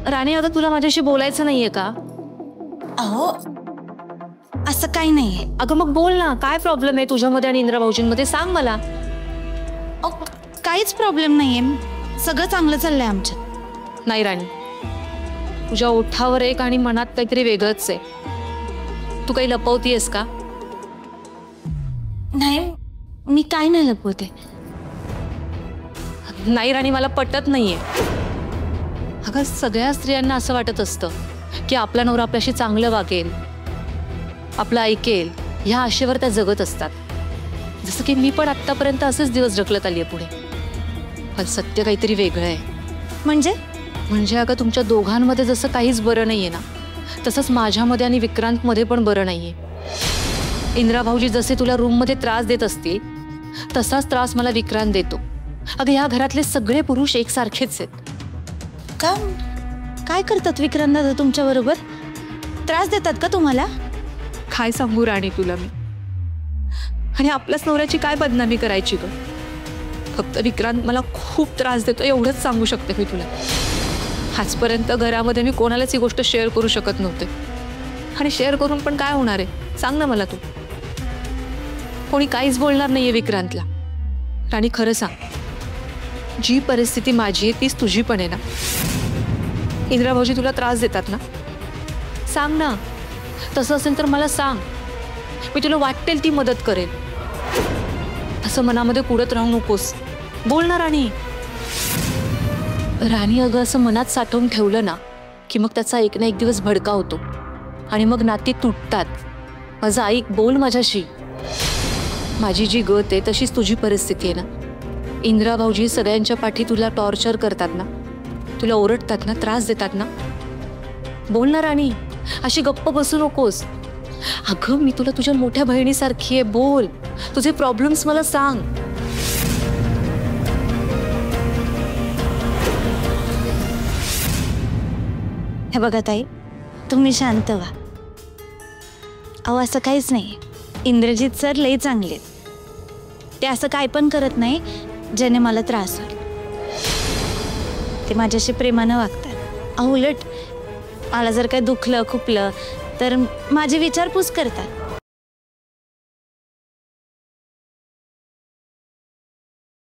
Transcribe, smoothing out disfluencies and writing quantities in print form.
राणी आता तुला माझ्याशी बोलायचं नाहीये का? अहो असं काही नाहीये. अगं मग बोल ना, काय प्रॉब्लेम आहे तुझ्यामध्ये आणि इंदिरा भाऊजींमध्ये, सांग मला. अहो काहीच प्रॉब्लेम नाहीये, सगळं चांगलं चाललंय आमच्यात. नाही राणी, तुझ्या ओठावर एक आणि मनात काहीतरी वेगळंच आहे. तू काही लपवतीयस का? नाही, मी काय नाही लपवते. नाही राणी, मला पटत नाहीये. अगं सगळ्या स्त्रियांना असं वाटत असतं की आपला नवरा आपल्याशी चांगलं वागेल, आपलं ऐकेल, ह्या आशेवर त्या जगत असतात. जसं की मी पण आत्तापर्यंत असेच दिवस ढकलत आली आहे पुढे. पण सत्य काहीतरी वेगळं आहे. म्हणजे अगं तुमच्या दोघांमध्ये जसं काहीच बरं नाहीये ना, तसंच माझ्यामध्ये आणि विक्रांतमध्ये पण बरं नाहीये. इंदिरा भाऊजी जसे तुला रूममध्ये त्रास देत असतील, तसाच त्रास मला विक्रांत देतो. अगं ह्या घरातले सगळे पुरुष एकसारखेच आहेत. का? काय करतात विक्रांत दादा तुमच्या बरोबर? त्रास देतात का तुम्हाला? काय सांगू राणी तुला मी, आणि आपल्याच नवऱ्याची काय बदनामी करायची ग. फक्त विक्रांत मला खूप त्रास देतो एवढंच सांगू शकते मी तुला. आजपर्यंत घरामध्ये मी कोणालाच ही गोष्ट शेअर करू शकत नव्हते, आणि शेअर करून पण काय होणार आहे सांग ना मला तू. कोणी काहीच बोलणार नाहीये विक्रांतला. राणी खरं सांग, जी परिस्थिती माझी आहे तीच तुझी पण आहे ना? इंदिरा भाऊजी तुला त्रास देतात ना? सांग ना, तसं असेल तर मला सांग, मी तुला वाटेल ती मदत करेल. असं मनामध्ये कुडत राहू नकोस, बोल ना राणी. राणी अगं असं मनात साठवून ठेवलं ना की मग त्याचा एक ना एक दिवस भडका होतो आणि मग नाती तुटतात. माझं ऐक, बोल माझ्याशी. माझी जी गत आहे तशीच तुझी परिस्थिती आहे ना. इंदिरा भाऊजी सगळ्यांच्या पाठी तुला टॉर्चर करतात ना, तुला ओरडतात ना, त्रास देतात ना. बोल ना राणी, अशी गप्प बसू नकोस. अगं मी तुला तुझ्या मोठ्या बहिणीसारखी आहे, बोल, तुझे प्रॉब्लेम्स मला सांग. हे बघा ताई, तुम्ही शांत व्हा. अहो असं काहीच नाही. इंद्रजित सर लई चांगले, ते असं काय पण करत नाही ज्याने मला त्रास होईल. ते माझ्याशी प्रेमानं वागतात. अहो उलट मला जर काही दुखलं खुपलं तर माझी विचारपूस करतात.